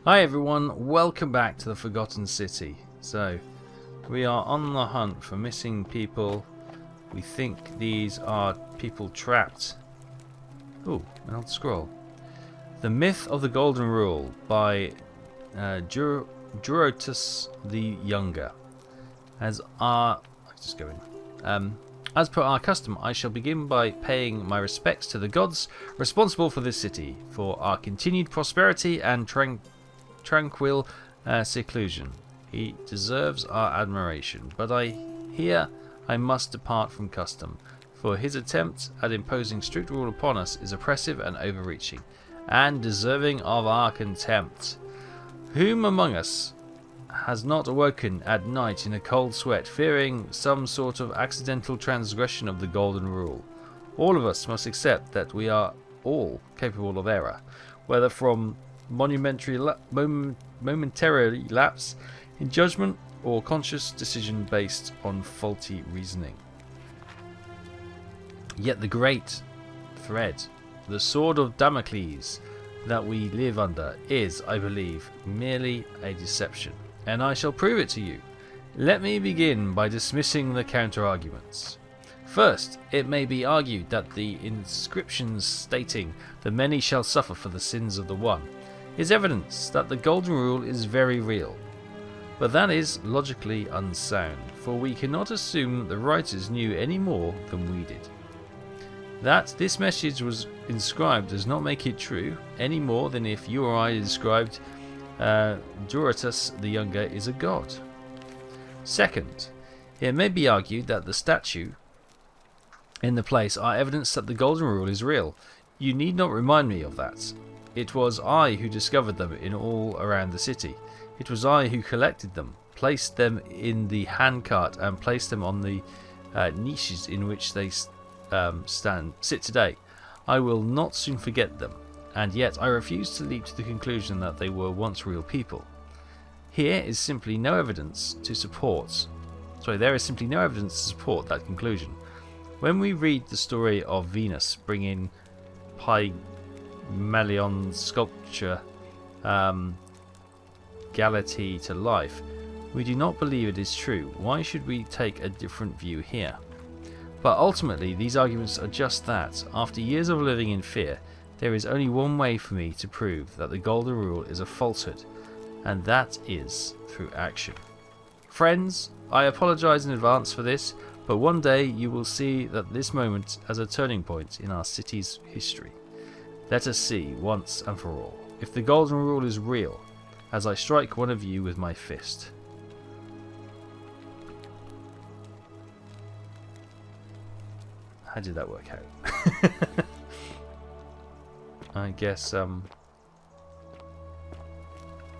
Hi everyone, welcome back to the Forgotten City. So, we are on the hunt for missing people. We think these are people trapped. Ooh, an old scroll. The Myth of the Golden Rule by Durotus the Younger. As per our custom, I shall begin by paying my respects to the gods responsible for this city, for our continued prosperity and tranquil seclusion. He deserves our admiration, but I must depart from custom, for his attempt at imposing strict rule upon us is oppressive and overreaching, and deserving of our contempt. Whom among us has not awoken at night in a cold sweat, fearing some sort of accidental transgression of the golden rule? All of us must accept that we are all capable of error, whether from momentary lapse in judgment or conscious decision based on faulty reasoning. Yet the great thread, the sword of Damocles that we live under, is, I believe, merely a deception, and I shall prove it to you. Let me begin by dismissing the counter-arguments. First, it may be argued that the inscriptions stating the many shall suffer for the sins of the one is evidence that the golden rule is very real. But that is logically unsound, for we cannot assume the writers knew any more than we did. That this message was inscribed does not make it true, any more than if you or I described Durotus the Younger is a god. Second, it may be argued that the statue in the place are evidence that the golden rule is real. You need not remind me of that. It was I who discovered them in all around the city. It was I who collected them, placed them in the handcart, and placed them on the niches in which they sit today. I will not soon forget them, and yet I refuse to leap to the conclusion that they were once real people. There is simply no evidence to support that conclusion. When we read the story of Venus bringing Pygmalion sculpture Galatea to life, we do not believe it is true. Why should we take a different view here? But ultimately, these arguments are just that. After years of living in fear, there is only one way for me to prove that the golden rule is a falsehood, and that is through action. Friends, I apologize in advance for this, but one day you will see that this moment as a turning point in our city's history. Let us see, once and for all, if the golden rule is real, as I strike one of you with my fist. How did that work out? I guess,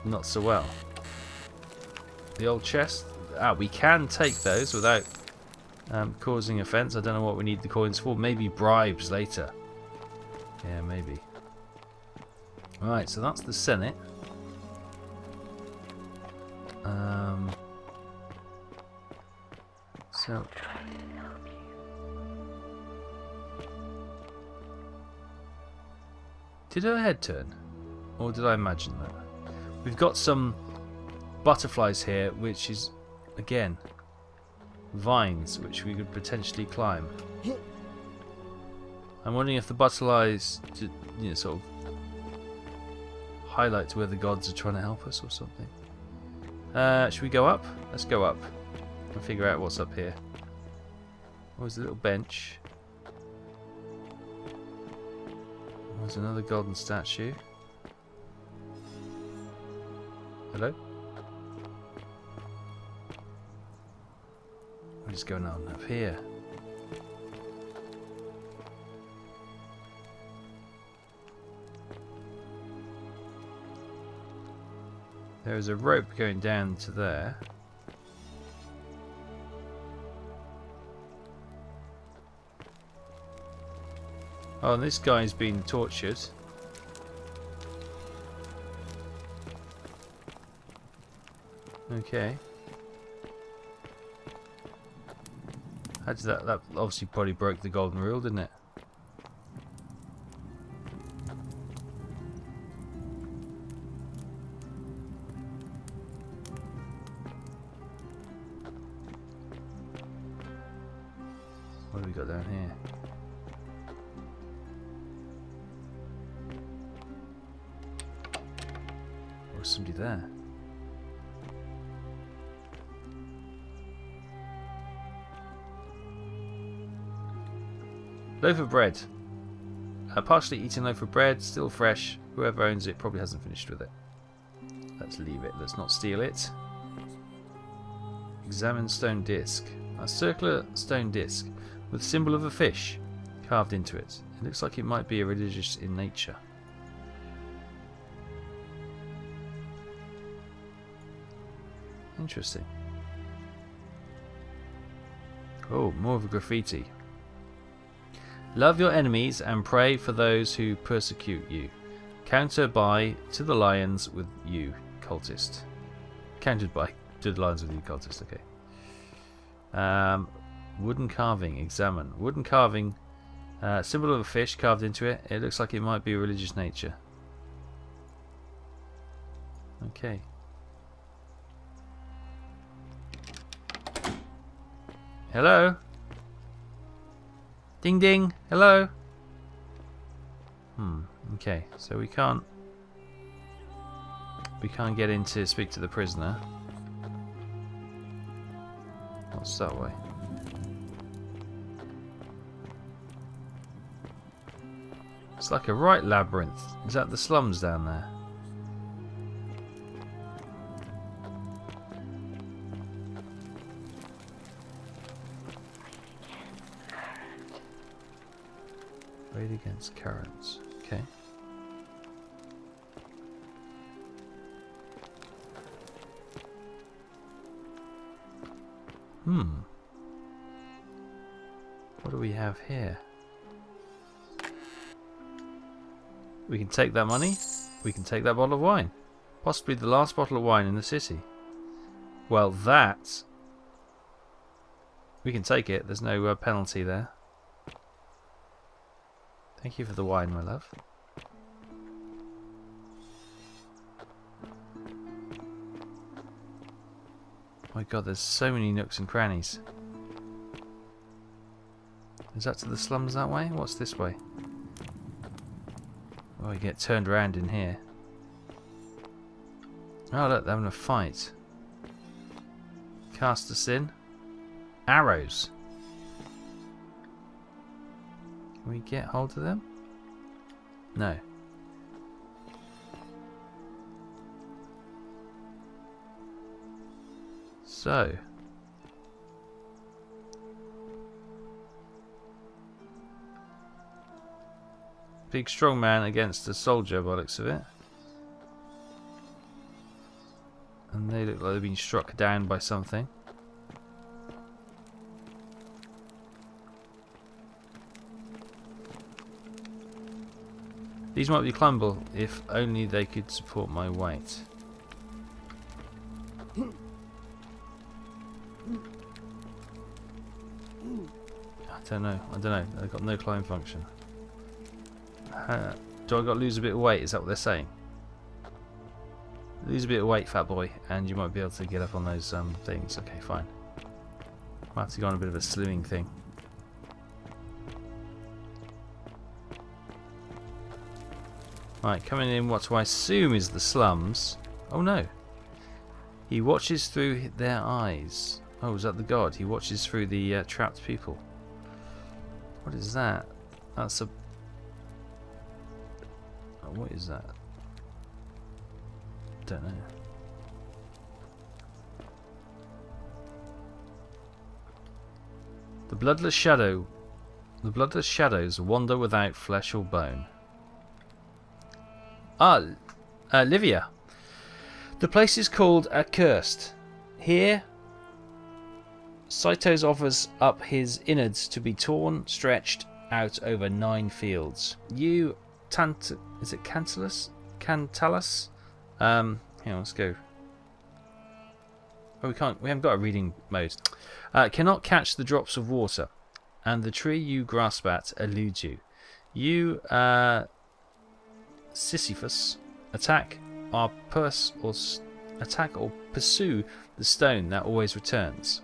not so well. The old chest. We can take those without causing offence. I don't know what we need the coins for. Maybe bribes later. Yeah, maybe. Right, so that's the Senate. So did her head turn? Or did I imagine that? We've got some butterflies here, which is, again, vines, which we could potentially climb. I'm wondering if the butterflies sort of highlight where the gods are trying to help us or something. Should we go up? Let's go up and figure out what's up here. Oh, there's a little bench. There's another golden statue. Hello? What is going on up here? There is a rope going down to there. Oh, and this guy's been tortured. Okay. How did that obviously probably broke the golden rule, didn't it? What have we got down here? Or is somebody there? Loaf of bread. A partially eaten loaf of bread, still fresh. Whoever owns it probably hasn't finished with it. Let's leave it. Let's not steal it. Examine stone disc. A circular stone disc with symbol of a fish carved into it. It looks like it might be religious in nature. Interesting. Oh, more of a graffiti. Love your enemies and pray for those who persecute you. Counter by to the lions with you, cultist. Countered by to the lions with you, cultist. Okay. Wooden carving. Examine. Wooden carving. Symbol of a fish carved into it. It looks like it might be a religious nature. Okay. Hello? Ding ding. Hello? Okay, so we can't get in to speak to the prisoner. What's that way? It's like a right labyrinth. Is that the slums down there? Raid against currents. Okay. What do we have here? We can take that money. We can take that bottle of wine. Possibly the last bottle of wine in the city. Well, that... we can take it. There's no penalty there. Thank you for the wine, my love. My god, there's so many nooks and crannies. Is that to the slums that way? What's this way? Oh, you get turned around in here. Oh look, they're having a fight. Cast us in. Arrows. Can we get hold of them? No. So. Big strong man against a soldier by the looks of it. And they look like they've been struck down by something. These might be climbable if only they could support my weight. I don't know. They've got no climb function. Do I got to lose a bit of weight? Is that what they're saying? Lose a bit of weight, fat boy, and you might be able to get up on those things. Okay, fine. Might have to go on a bit of a slimming thing. Right, coming in what I assume is the slums. Oh no. He watches through their eyes. Oh, is that the god? He watches through the trapped people. What is that? That's a... oh, what is that? Don't know. The bloodless shadow. The bloodless shadows wander without flesh or bone. Livia. The place is called Accursed. Here, Cytos offers up his innards to be torn, stretched out over 9 fields. You, is it Cantalus? Cantalus? Hang on, let's go. Oh, we haven't got a reading mode. Cannot catch the drops of water, and the tree you grasp at eludes you. You, Sisyphus, attack or pursue the stone that always returns.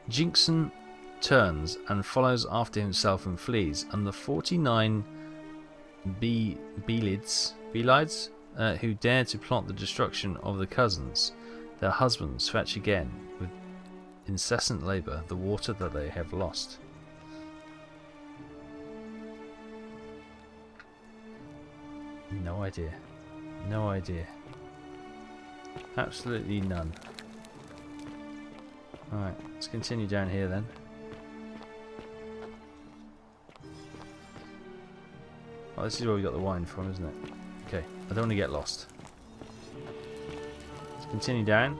Jinxon turns and follows after himself and flees, and the 49 Belids who dare to plot the destruction of the cousins, their husbands, fetch again with incessant labour the water that they have lost. No idea. No idea. Absolutely none. Alright, let's continue down here then. Oh, this is where we got the wine from, isn't it? Okay, I don't want to get lost. Let's continue down.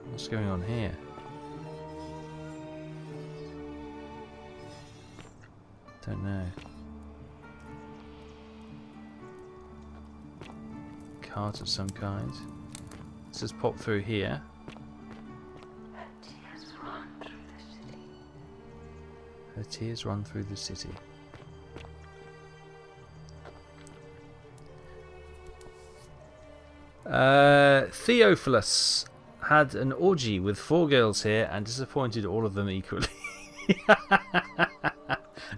What's going on here? Don't know. Cart of some kind. Let's just pop through here. Her tears run through the city. Theophilus had an orgy with 4 girls here and disappointed all of them equally.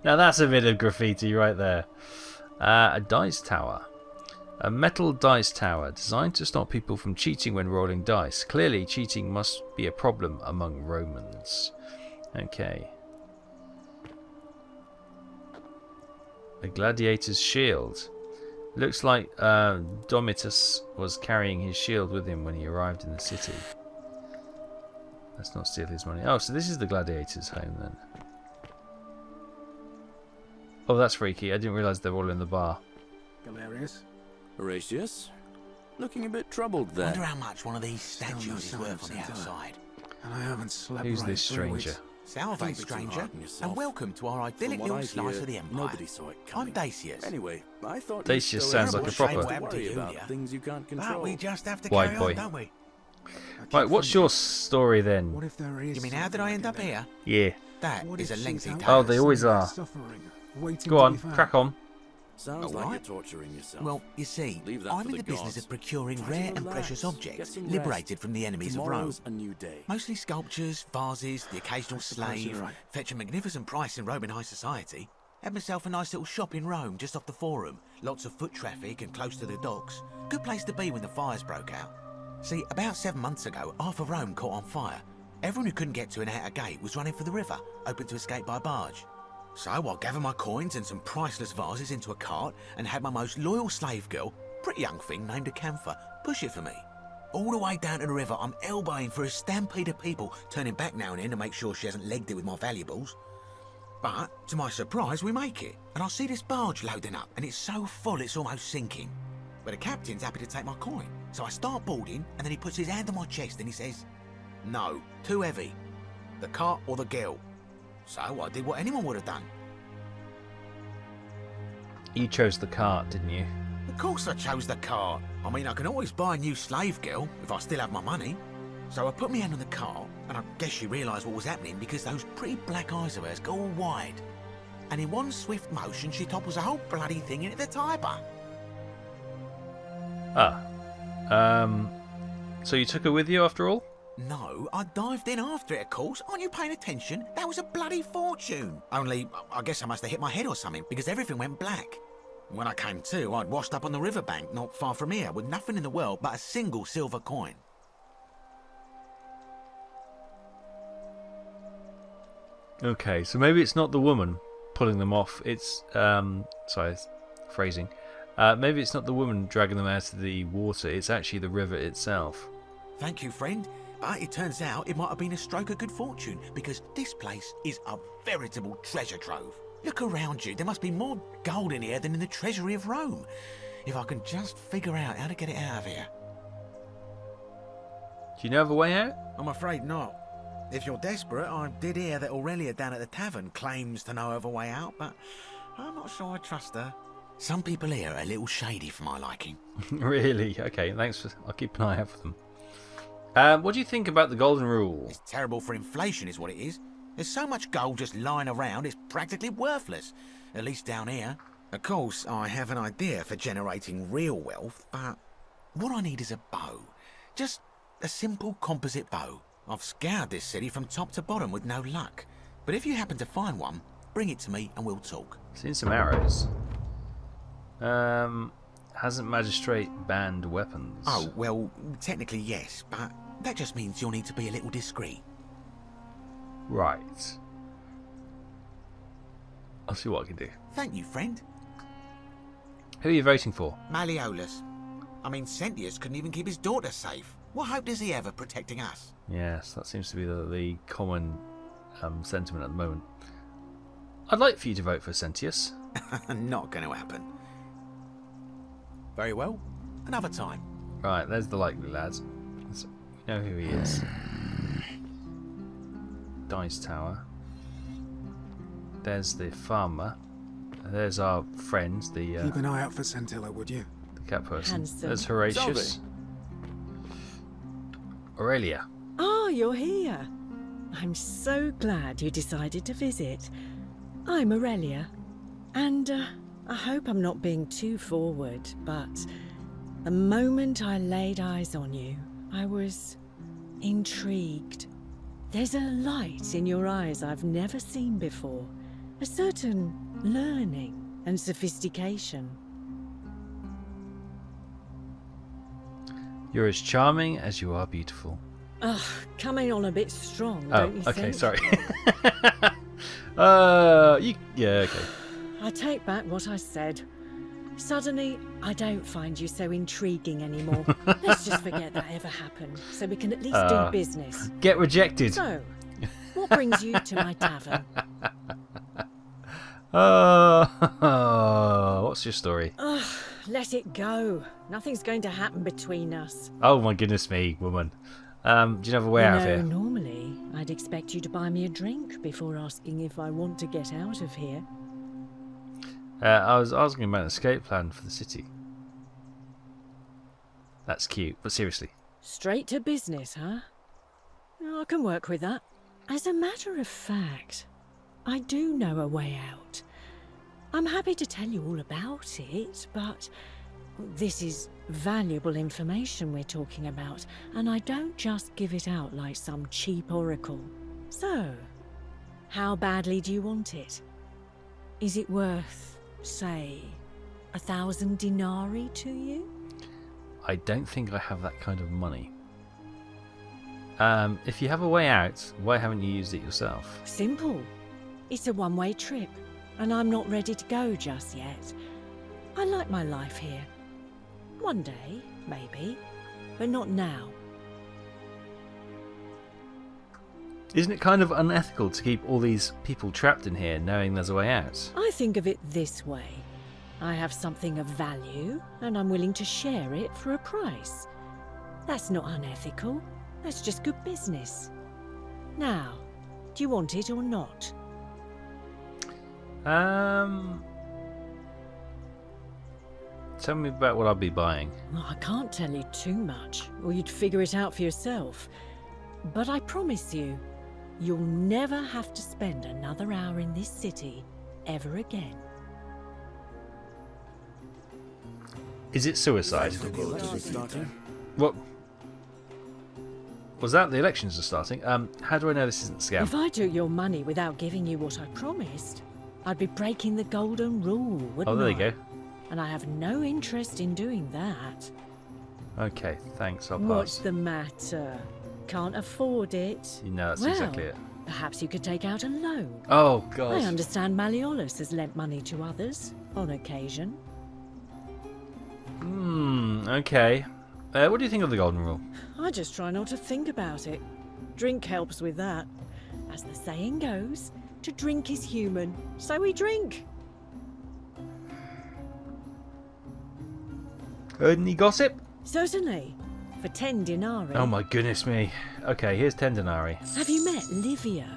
Now that's a bit of graffiti right there. A dice tower. A metal dice tower designed to stop people from cheating when rolling dice. Clearly cheating must be a problem among Romans. Okay. A gladiator's shield. Looks like Domitus was carrying his shield with him when he arrived in the city. Let's not steal his money. Oh, so this is the gladiator's home then. Oh, that's freaky. I didn't realise they were all in the bar. Galerius? Horatius? Looking a bit troubled there. Wonder how much one of these statues is worth on the outside. And I haven't slept Who's right this for stranger? weeks. Salve, stranger, and welcome to our idyllic little slice of the Empire. Nobody saw it coming. I'm Dacius. Anyway, I thought Dacius sounds like a proper worry about things you can't control. But we just have to White carry boy. on, don't we? Right, what's your story then? What if there is? You mean how did I end up here? Yeah. That What is a if she's lengthy out tale. Oh, they always are. suffering, waiting Go to on, be found? crack on. Sounds All like right. you're torturing yourself. Well, you see, Leave that I'm for in the the business gods. of procuring Try to rare and relax, precious get objects some rest. liberated from the enemies of Rome. Tomorrow's a new day. Mostly sculptures, vases, the occasional suppose you're slave. right. Fetch a magnificent price in Roman high society. Had myself a nice little shop in Rome, just off the Forum. Lots of foot traffic and close to the docks. Good place to be when the fires broke out. See, about 7 months ago, half of Rome caught on fire. Everyone who couldn't get to an outer gate was running for the river, open to escape by barge. So I gathered my coins and some priceless vases into a cart and had my most loyal slave girl, pretty young thing named Acantha, push it for me. All the way down to the river, I'm elbowing for a stampede of people, turning back now and then to make sure she hasn't legged it with my valuables. But, to my surprise, we make it, and I see this barge loading up, and it's so full it's almost sinking. But the captain's happy to take my coin, so I start boarding, and then he puts his hand on my chest and he says, "No, too heavy. The cart or the girl." So I did what anyone would have done. You chose the cart, didn't you? Of course I chose the cart. I mean, I can always buy a new slave girl if I still have my money. So I put my hand on the cart, and I guess she realised what was happening because those pretty black eyes of hers go all wide. And in one swift motion, she topples the whole bloody thing into the Tiber. So you took her with you after all? No, I dived in after it, of course. Aren't you paying attention? That was a bloody fortune. Only, I guess I must have hit my head or something, because everything went black. When I came to, I'd washed up on the riverbank, not far from here, with nothing in the world but a single silver coin. Okay, so maybe it's not the woman pulling them off. It's sorry, phrasing. Maybe it's not the woman dragging them out of the water. It's actually the river itself. Thank you, friend. But it turns out it might have been a stroke of good fortune, because this place is a veritable treasure trove. Look around you. There must be more gold in here than in the treasury of Rome. If I can just figure out how to get it out of here. Do you know of a way out? I'm afraid not. If you're desperate, I did hear that Aurelia down at the tavern claims to know of a way out, but I'm not sure I trust her. Some people here are a little shady for my liking. Really? Okay, thanks. I'll keep an eye out for them. What do you think about the golden rule? It's terrible for inflation is what it is. There's so much gold just lying around, it's practically worthless. At least down here. Of course, I have an idea for generating real wealth, but what I need is a bow. Just a simple composite bow. I've scoured this city from top to bottom with no luck. But if you happen to find one, bring it to me and we'll talk. Seen some arrows. Hasn't magistrate banned weapons? Oh, well, technically yes, but that just means you'll need to be a little discreet. Right. I'll see what I can do. Thank you, friend. Who are you voting for? Malleolus. I mean, Sentius couldn't even keep his daughter safe. What hope does he have of protecting us? Yes, that seems to be the common sentiment at the moment. I'd like for you to vote for Sentius. Not going to happen. Very well. Another time. Right, there's the likely lads. We know who he is. Dice Tower. There's the farmer. There's our friend, the Keep an eye out for Scintilla, would you? cat person. Handsome. There's Horatius. Aurelia. Ah, you're here. I'm so glad you decided to visit. I'm Aurelia, and I hope I'm not being too forward, but the moment I laid eyes on you, I was intrigued. There's a light in your eyes I've never seen before, a certain learning and sophistication. You're as charming as you are beautiful. Ugh, coming on a bit strong, Oh, don't you okay, think? sorry. Yeah, okay. I take back what I said. Suddenly, I don't find you so intriguing anymore. Let's just forget that ever happened, so we can at least do business. Get rejected. So, what brings you to my tavern? What's your story? Ugh, let it go. Nothing's going to happen between us. Oh my goodness me, woman. Do you have a way out of here? Normally, I'd expect you to buy me a drink before asking if I want to get out of here. I was asking about an escape plan for the city. That's cute, but seriously. Straight to business, huh? I can work with that. As a matter of fact, I do know a way out. I'm happy to tell you all about it, but this is valuable information we're talking about, and I don't just give it out like some cheap oracle. So, how badly do you want it? Is it worth, say, 1,000 denarii to you? I don't think I have that kind of money. If you have a way out, why haven't you used it yourself? Simple. It's a one-way trip, and I'm not ready to go just yet. I like my life here. One day, maybe, but not now. Isn't it kind of unethical to keep all these people trapped in here knowing there's a way out? I think of it this way. I have something of value, and I'm willing to share it for a price. That's not unethical. That's just good business. Now, do you want it or not? Tell me about what I'll be buying. Well, I can't tell you too much, or you'd figure it out for yourself. But I promise you, you'll never have to spend another hour in this city ever again. Is it suicide? What? Was that the elections are starting? How do I know this isn't a scam? If I took your money without giving you what I promised, I'd be breaking the golden rule, wouldn't I? Oh, there you go. And I have no interest in doing that. Okay, thanks, I'll pass. What's the matter? Can't afford it? You know, that's Well, exactly it. Perhaps you could take out a loan. Oh, God. I understand Malleolus has lent money to others, on occasion. Okay. What do you think of the golden rule? I just try not to think about it. Drink helps with that. As the saying goes, to drink is human, so we drink. Heard any gossip? Certainly. For 10 denarii. Oh my goodness me. Okay, here's 10 denarii. Have you met Livia?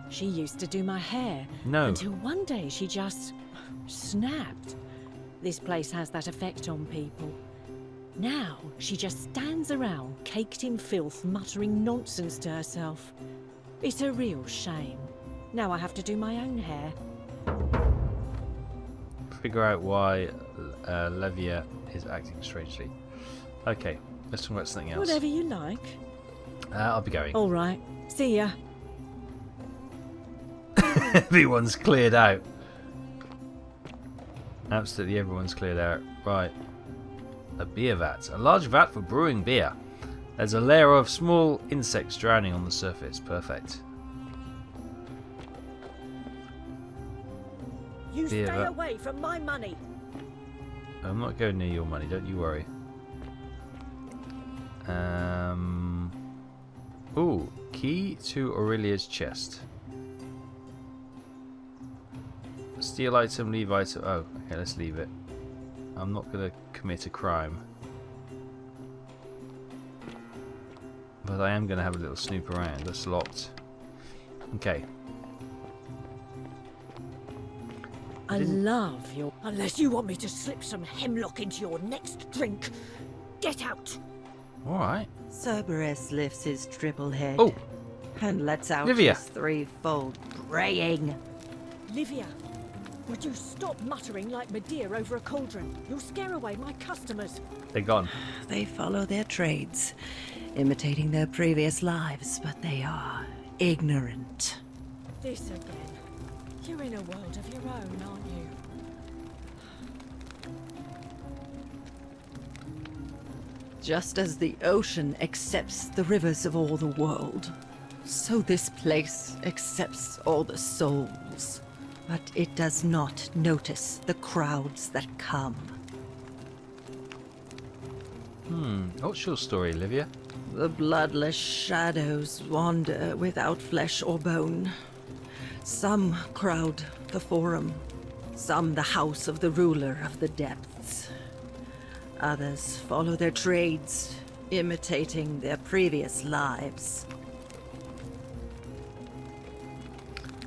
She used to do my hair. No. Until one day she just snapped. This place has that effect on people. Now she just stands around, caked in filth, muttering nonsense to herself. It's a real shame. Now I have to do my own hair. Figure out why Levia is acting strangely. Okay, let's talk about something else. Whatever you like. I'll be going. All right. See ya. Everyone's cleared out. Absolutely everyone's cleared out. Right. A beer vat. A large vat for brewing beer. There's a layer of small insects drowning on the surface. Perfect. You Beer stay vat. away from my money. I'm not going near your money, don't you worry. Ooh, key to Aurelia's chest. Steal item, leave item. Oh, okay, let's leave it. I'm not going to commit a crime. But I am going to have a little snoop around. That's locked. Okay. I love your... Unless you want me to slip some hemlock into your next drink. Get out. Alright. Cerberus lifts his triple head Oh, and lets out Livia. his threefold braying. Livia, would you stop muttering like Medea over a cauldron? You'll scare away my customers. they're gone. They follow their trades, imitating their previous lives, but they are ignorant. This again. You're in a world of your own, aren't you? Just as the ocean accepts the rivers of all the world, so this place accepts all the souls. But it does not notice the crowds that come. What's your story, Livia? The bloodless shadows wander without flesh or bone. Some crowd the forum, some the house of the ruler of the depths. Others follow their trades, imitating their previous lives.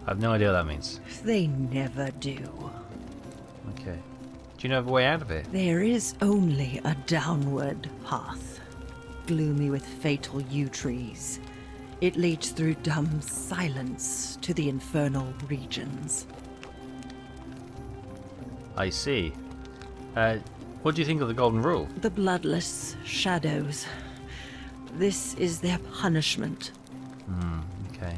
I have no idea what that means. They never do. Okay. Do you know of a way out of it? There is only a downward path, gloomy with fatal yew trees. It leads through dumb silence to the infernal regions. I see. What do you think of the Golden Rule? The bloodless shadows. This is their punishment. Okay.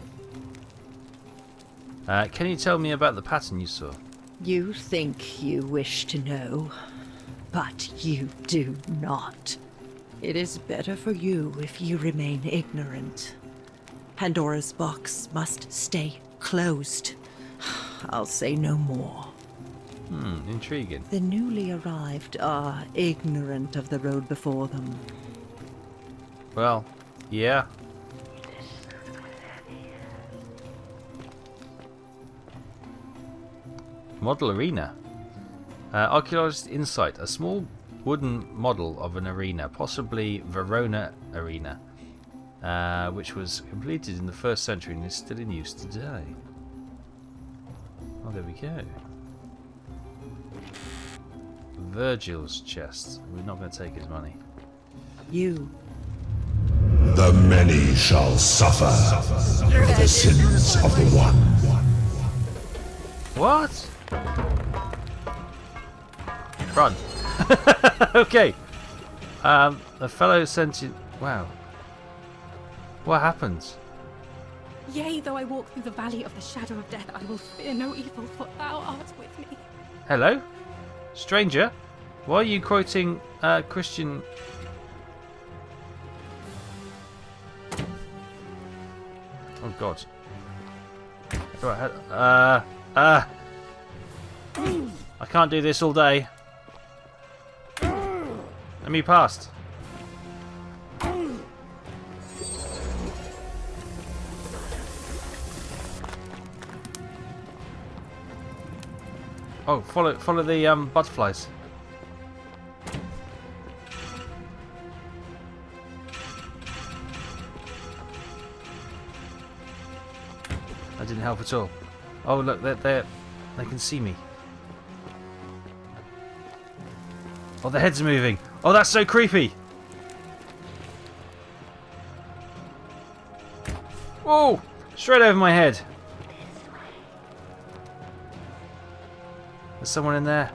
Can you tell me about the pattern you saw? You think you wish to know, but you do not. It is better for you if you remain ignorant. Pandora's box must stay closed. I'll say no more. Intriguing. The newly arrived are ignorant of the road before them. Well, yeah. Model arena. Archaeologist insight. A small wooden model of an arena, possibly Verona Arena, which was completed in the 1st century and is still in use today. Oh, there we go. Virgil's chest. We're not going to take his money. You, The many shall suffer for the sins of the one. What? Run. Okay. A fellow sentient. Wow. What happens? Yea, though I walk through the valley of the shadow of death, I will fear no evil, for thou art with me. Hello? Stranger? Why are you quoting Christian? Oh God. Go ahead. I can't do this all day. Let me past. Oh, follow the butterflies. That didn't help at all. Oh look, they can see me. Oh, the heads are moving. Oh, that's so creepy. Whoa! Straight over my head. There's someone in there.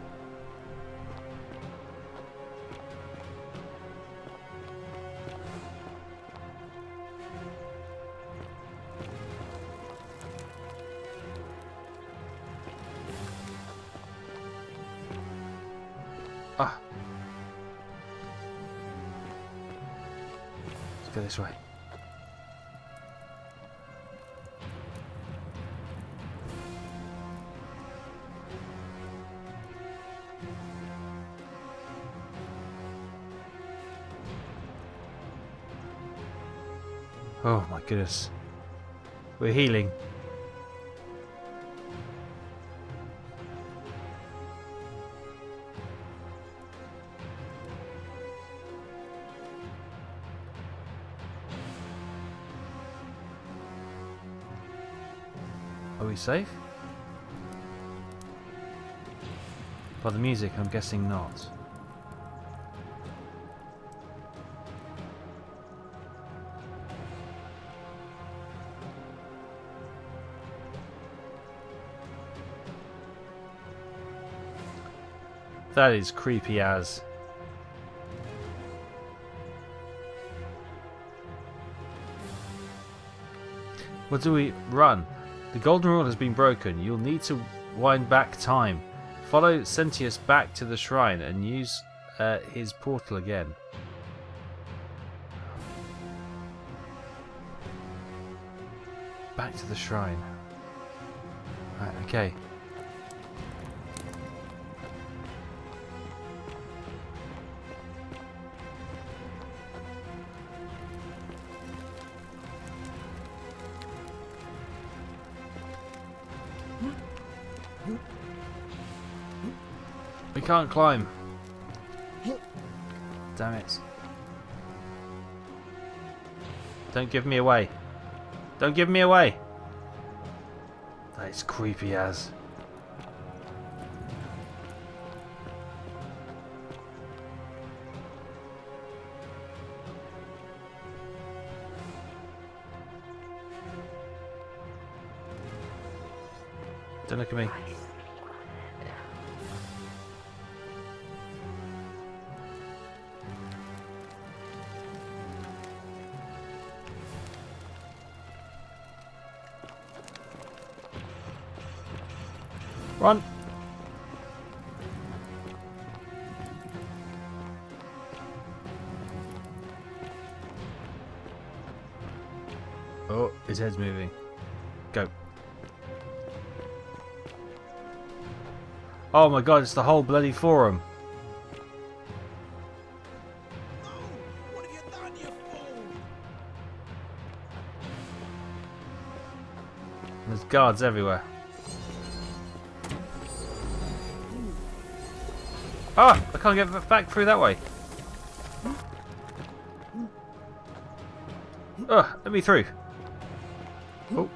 go this way. Oh my goodness. We're healing. Are we safe? By the music, I'm guessing not. That is creepy as. What do we run? The golden rule has been broken. You'll need to wind back time. Follow Sentius back to the shrine and use his portal again. Back to the shrine. Right, okay. We can't climb. Damn it. Don't give me away. Don't give me away. That is creepy as. Don't look at me. Run! Oh, his head's moving. Go. Oh my god, it's the whole bloody forum. What have you done, you fool? There's guards everywhere. Ah! I can't get back through that way. Ugh, let me through. Oh.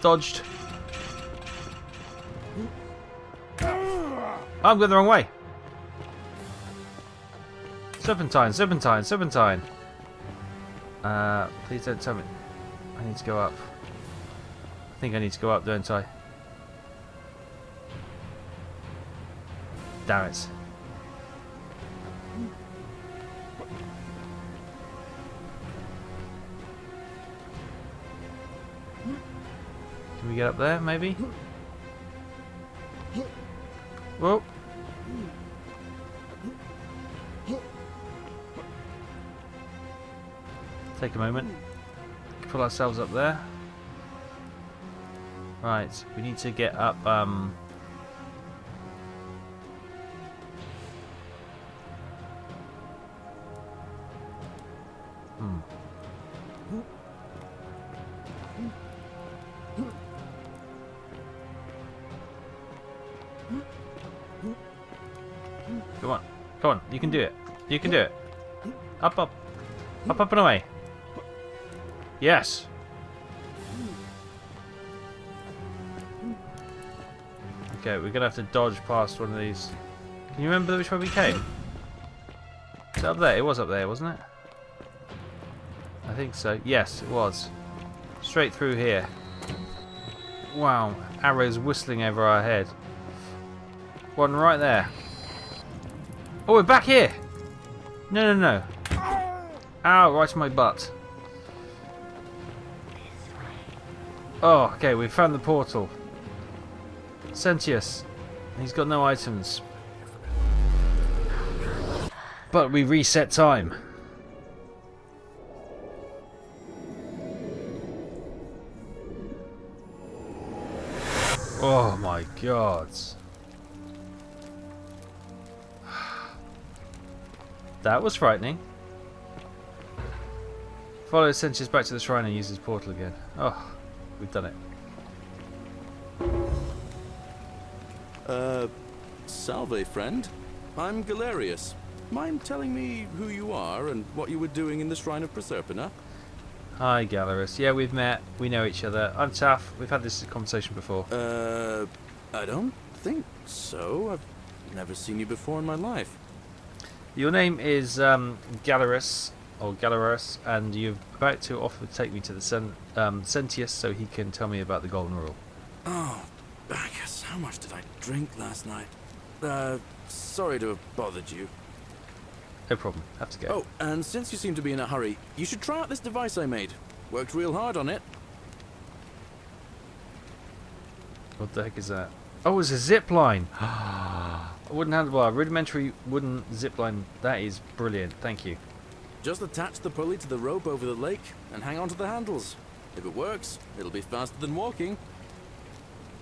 Dodged. I'm going the wrong way. Serpentine, serpentine, serpentine. Please don't tell me. I need to go up. I think I need to go up, don't I? Damn it. Can we get up there, maybe? Whoa. Take a moment. Pull ourselves up there. Right, we need to get up, Hmm. Come on, come on, you can do it. You can do it. Up, up. Up, up and away. Yes. Okay, we're gonna have to dodge past one of these. Can you remember which way we came? Is it up there? It was up there, wasn't it? I think so. Yes, it was. Straight through here. Wow, arrows whistling over our head. One right there. Oh, we're back here! No, no, no. Ow, right in my butt. Oh, okay, we found the portal. Sentius, He's got no items. But we reset time. Oh my god. That was frightening. Follow Sentius back to the shrine and use his portal again. Oh, we've done it. Salve, friend. I'm Galerius. Mind telling me who you are and what you were doing in the Shrine of Proserpina? Hi, Galerius. Yeah, we've met. We know each other. I'm Taff. We've had this conversation before. I don't think so. I've never seen you before in my life. Your name is Galerius, or Galerius, and you're about to offer to take me to the Sentius so he can tell me about the Golden Rule. Oh, I guess how much did I drink last night? Sorry to have bothered you. No problem. Have to go. Oh, and since you seem to be in a hurry, you should try out this device I made. Worked real hard on it. What the heck is that? Oh, it's a zip line. A wooden handlebar, rudimentary wooden zip line. That is brilliant. Thank you. Just attach the pulley to the rope over the lake and hang on to the handles. If it works, it'll be faster than walking.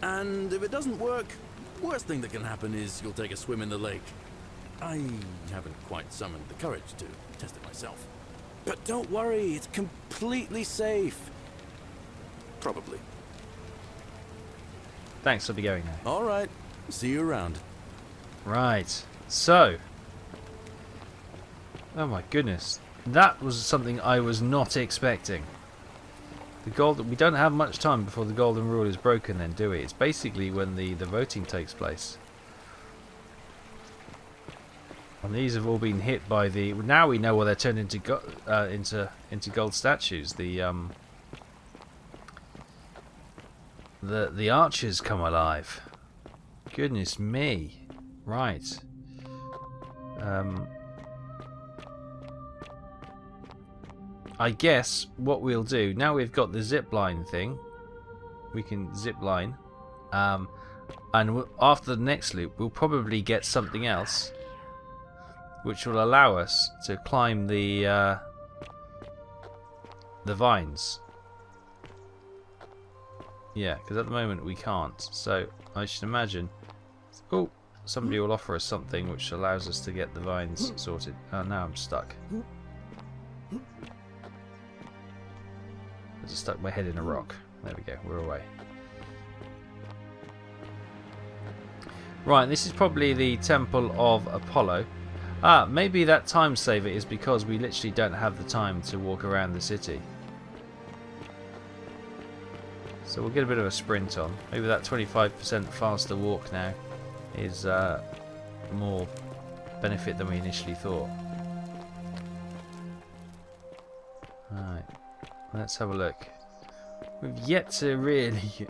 And if it doesn't work, worst thing that can happen is you'll take a swim in the lake. I haven't quite summoned the courage to test it myself. But don't worry, it's completely safe. Probably. Thanks, I'll be going now. All right. See you around. Right. So. Oh my goodness. That was something I was not expecting. We don't have much time before the Golden Rule is broken then, do we? It's basically when the voting takes place. And these have all been hit by the... Now we know why they're turned into gold statues. The archers come alive. Goodness me. Right. I guess what we'll do, now we've got the zip line thing, we can zip line, and after the next loop we'll probably get something else which will allow us to climb the vines. Yeah, because at the moment we can't, so I should imagine, oh, somebody will offer us something which allows us to get the vines sorted. Oh, now I'm stuck. I just stuck my head in a rock. There we go, we're away. Right, this is probably the Temple of Apollo. Maybe that time saver is because we literally don't have the time to walk around the city. So we'll get a bit of a sprint on. Maybe that 25% faster walk now is more benefit than we initially thought. Alright. Let's have a look. We've yet to really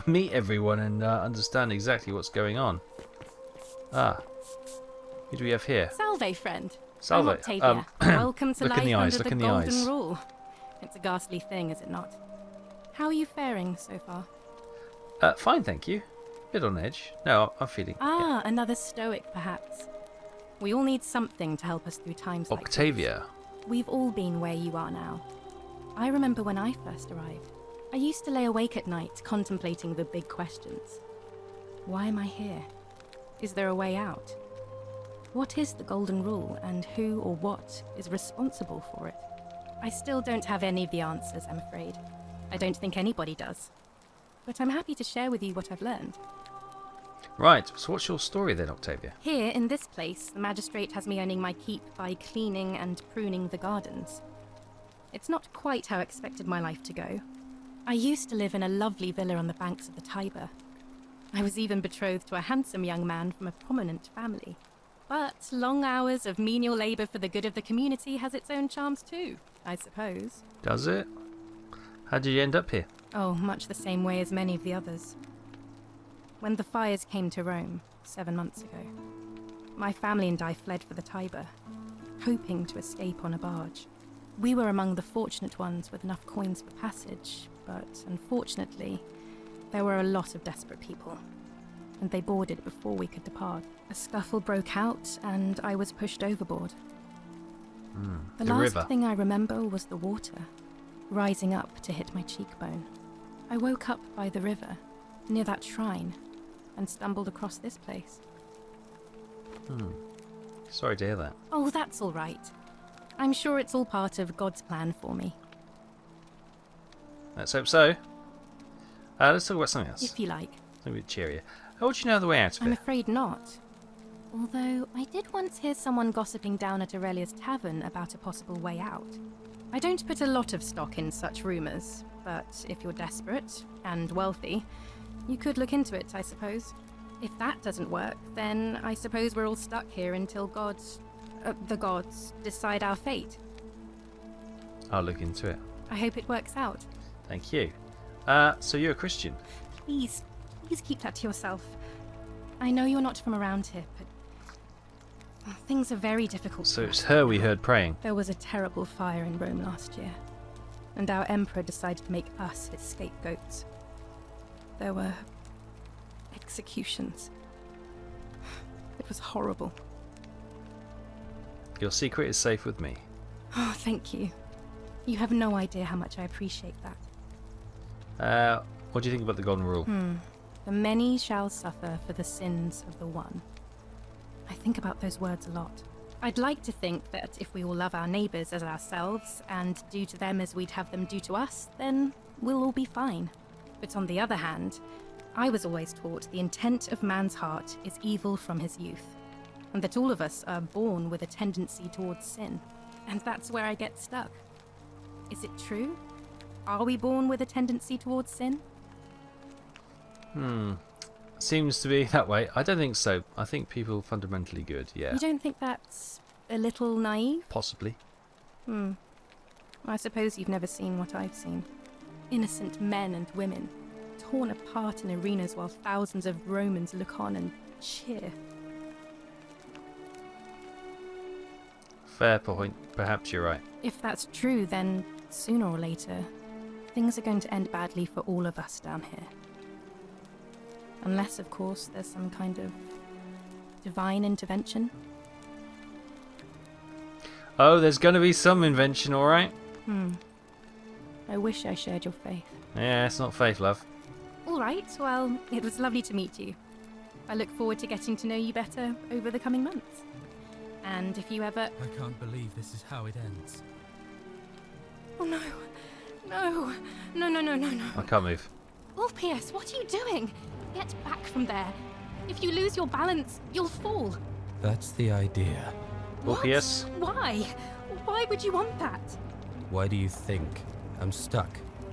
meet everyone and understand exactly what's going on. Who do we have here? Salve, friend. Salve. I'm Octavia. Welcome to Look life in the eyes, under look the in the Golden eyes. Rule. It's a ghastly thing, is it not? How are you faring so far? Fine, thank you. Bit on edge. No, I'm feeling... Ah, another stoic, perhaps. We all need something to help us through times like Octavia. these. We've all been where you are now. I remember when I first arrived. I used to lay awake at night contemplating the big questions. Why am I here? Is there a way out? What is the Golden Rule, and who or what is responsible for it? I still don't have any of the answers, I'm afraid. I don't think anybody does. But I'm happy to share with you what I've learned. Right, so what's your story then, Octavia? Here, in this place, the magistrate has me earning my keep by cleaning and pruning the gardens. It's not quite how I expected my life to go. I used to live in a lovely villa on the banks of the Tiber. I was even betrothed to a handsome young man from a prominent family. But long hours of menial labour for the good of the community has its own charms too, I suppose. Does it? How did you end up here? Oh, much the same way as many of the others. When the fires came to Rome, 7 months ago, my family and I fled for the Tiber, hoping to escape on a barge. We were among the fortunate ones with enough coins for passage, but unfortunately, there were a lot of desperate people. and they boarded before we could depart. A scuffle broke out, and I was pushed overboard. The last river. thing I remember was the water, rising up to hit my cheekbone. I woke up by the river, near that shrine, and stumbled across this place. Sorry to hear that. Oh, that's all right. I'm sure it's all part of God's plan for me, Let's hope so. Let's talk about something else. if you like. Something a bit cheerier. How would you know the way out of I'm it? afraid not. Although, I did once hear someone gossiping down at Aurelia's tavern about a possible way out. I don't put a lot of stock in such rumours, but if you're desperate and wealthy, you could look into it, I suppose. If that doesn't work, then I suppose we're all stuck here until the gods decide our fate. I'll look into it. I hope it works out. Thank you. So you're a Christian? Please keep that to yourself. I know you're not from around here, but things are very difficult. So for it's us her right we now. heard praying. There was a terrible fire in Rome last year, and our emperor decided to make us his scapegoats. There were executions. It was horrible. Your secret is safe with me. Oh, thank you. You have no idea how much I appreciate that. What do you think about the golden rule? The many shall suffer for the sins of the one. I think about those words a lot. I'd like to think that if we all love our neighbours as ourselves and do to them as we'd have them do to us, then we'll all be fine. But on the other hand, I was always taught the intent of man's heart is evil from his youth, and that all of us are born with a tendency towards sin. And that's where I get stuck. Is it true? Are we born with a tendency towards sin? Seems to be that way. I don't think so. I think people are fundamentally good, yeah. You don't think that's a little naive? Possibly. I suppose you've never seen what I've seen. Innocent men and women, torn apart in arenas while thousands of Romans look on and cheer. Fair point. Perhaps you're right. If that's true, then sooner or later, things are going to end badly for all of us down here. Unless, of course, there's some kind of divine intervention. Oh, there's going to be some invention, alright? I wish I shared your faith. Yeah, it's not faith, love. All right, well, it was lovely to meet you. I look forward to getting to know you better over the coming months. And if you ever... I can't believe this is how it ends. Oh no. No. No, no, no, no, no. I can't move. Orpheus, what are you doing? Get back from there. If you lose your balance, you'll fall. That's the idea. Orpheus? What? Why? Why would you want that? Why do you think I'm stuck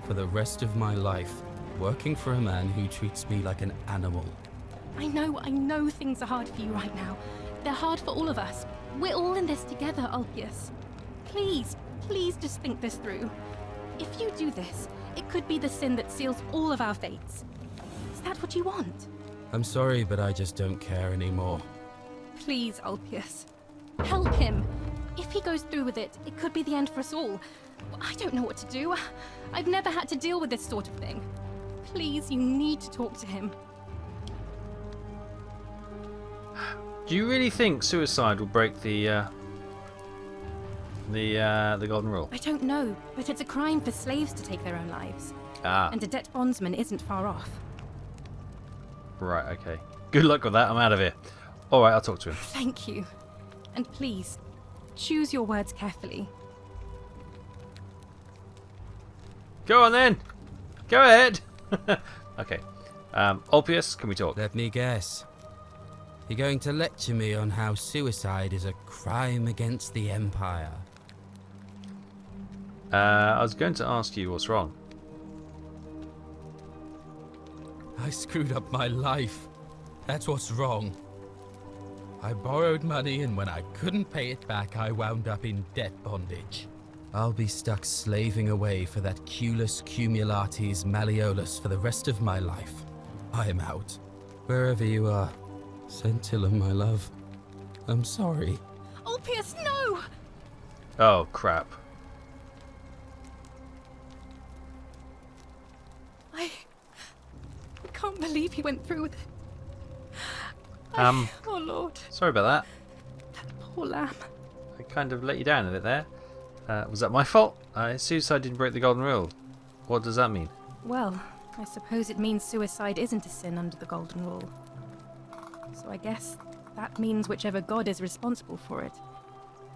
for the rest of my life working for a man who treats me like an animal? I know things are hard for you right now. They're hard for all of us. We're all in this together, Ulpius. Please just think this through. If you do this, it could be the sin that seals all of our fates. Is that what you want? I'm sorry, but I just don't care anymore. Please, Ulpius. Help him. If he goes through with it, it could be the end for us all. I don't know what to do. I've never had to deal with this sort of thing. Please, you need to talk to him. Do you really think suicide will break the golden rule? I don't know, but it's a crime for slaves to take their own lives. Ah, And a debt bondsman isn't far off. right, okay. Good luck with that, I'm out of here. Alright, I'll talk to him. Thank you. And please, choose your words carefully. Go on then! Go ahead! Okay. Ulpius, can we talk? Let me guess. You're going to lecture me on how suicide is a crime against the Empire. I was going to ask you what's wrong. I screwed up my life. That's what's wrong. I borrowed money, and when I couldn't pay it back, I wound up in debt bondage. I'll be stuck slaving away for that culus cumulatis malleolus for the rest of my life. I'm out. Wherever you are, Scintilla, my love, I'm sorry. Ulpius, no! Oh, crap. I can't believe he went through with it. Oh, Lord. Sorry about that. That poor lamb. I kind of let you down a bit there. Was that my fault? Suicide didn't break the golden rule. What does that mean? Well, I suppose it means suicide isn't a sin under the golden rule. So I guess that means whichever god is responsible for it.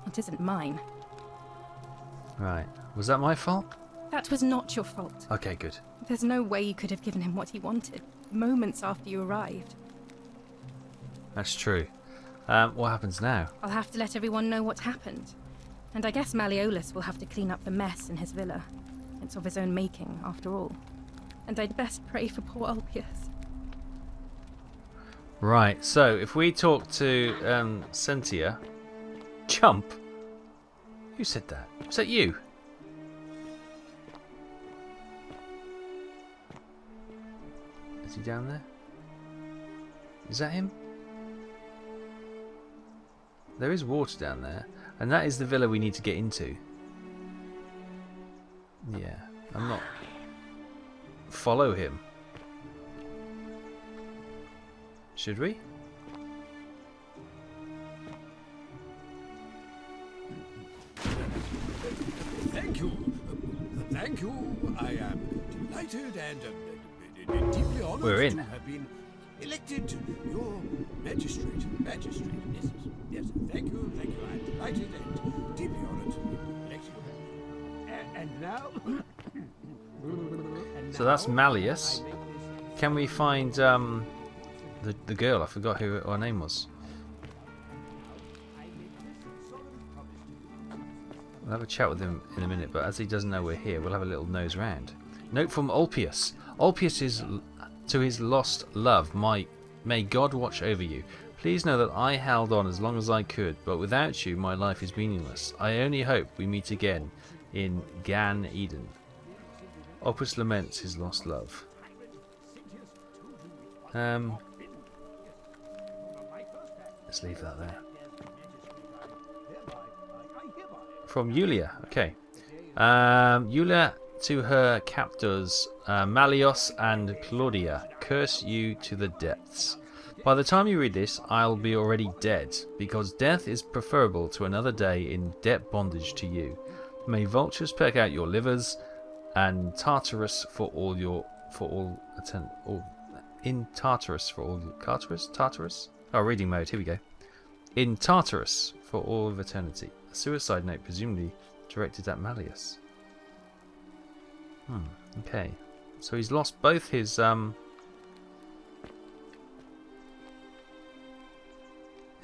It isn't mine. Right. Was that my fault? That was not your fault. Okay, good. There's no way you could have given him what he wanted, moments after you arrived. That's true. What happens now? I'll have to let everyone know what happened. And I guess Malleolus will have to clean up the mess in his villa. It's of his own making, after all. And I'd best pray for poor Ulpius. Right, so if we talk to Cynthia... Jump? Who said that? Was that you? Is he down there? Is that him? There is water down there, and that is the villa we need to get into. Yeah, I'm not... Follow him. Should we? Thank you. Thank you. I am delighted and deeply honored We're in. to have been elected your magistrate. Magistrate. Yes. Yes. Thank you. Thank you. I'm delighted and deeply honored to be elected your magistrate. And now... So that's Malleus. Can we find the girl? I forgot who her name was. We'll have a chat with him in a minute, but as he doesn't know we're here, we'll have a little nose round. Note from Ulpius. Ulpius is to his lost love. May God watch over you. Please know that I held on as long as I could, but without you, my life is meaningless. I only hope we meet again in Gan Eden. Ulpius laments his lost love. Let's leave that there. From Yulia, okay. Yulia to her captors, Malleus and Claudia, curse you to the depths. By the time you read this, I'll be already dead, because death is preferable to another day in debt bondage to you. May vultures peck out your livers, and Tartarus for all in Tartarus for all Tartarus? Oh, reading mode, here we go. In Tartarus for all of eternity. A suicide note presumably directed at Malleus. Okay. So he's lost both his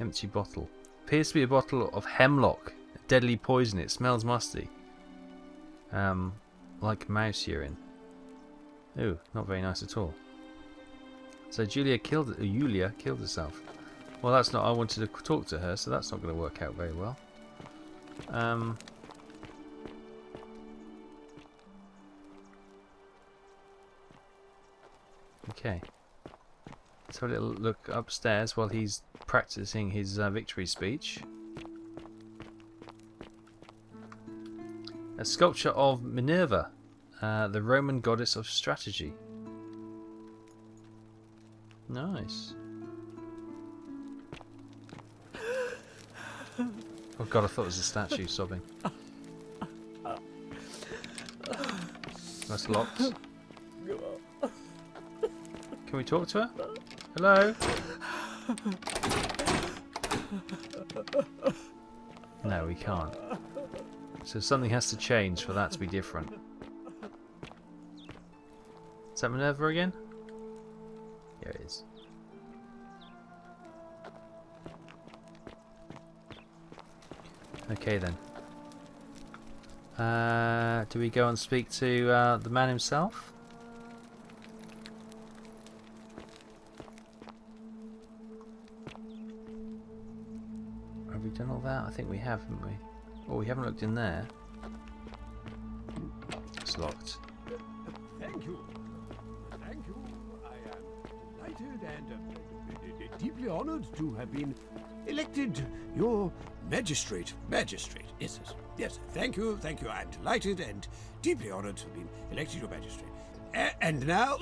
empty bottle. Appears to be a bottle of hemlock, a deadly poison. It smells musty. Like mouse urine. Ooh, not very nice at all. So Yulia killed herself. Well, that's not. I wanted to talk to her, so that's not going to work out very well. Okay. Let's have a little look upstairs while he's practicing his victory speech. A sculpture of Minerva, the Roman goddess of strategy. Nice. Oh god, I thought it was a statue sobbing. That's locked. Can we talk to her? Hello? No, we can't. So something has to change for that to be different. Is that Minerva again? Here it is. Okay then. Do we go and speak to the man himself? Have we done all that? I think we have, haven't we? Oh, we haven't looked in there. It's locked. Thank you. Thank you. I am delighted and deeply honored to have been elected your magistrate. Magistrate. Yes. Yes. Thank you. Thank you. I'm delighted and deeply honored to have been elected your magistrate. And now...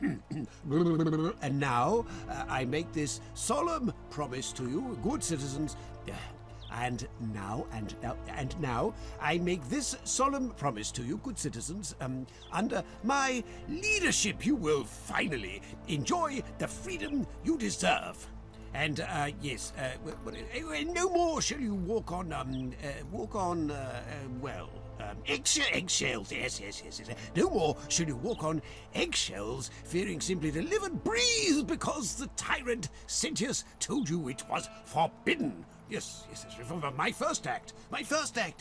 And now I make this solemn promise to you, good citizens. And now I make this solemn promise to you, good citizens. Under my leadership, you will finally enjoy the freedom you deserve. And yes, no more shall you walk on eggshells. Yes. No more shall you walk on eggshells, fearing simply to live and breathe because the tyrant Sentius told you it was forbidden. Yes. From my first act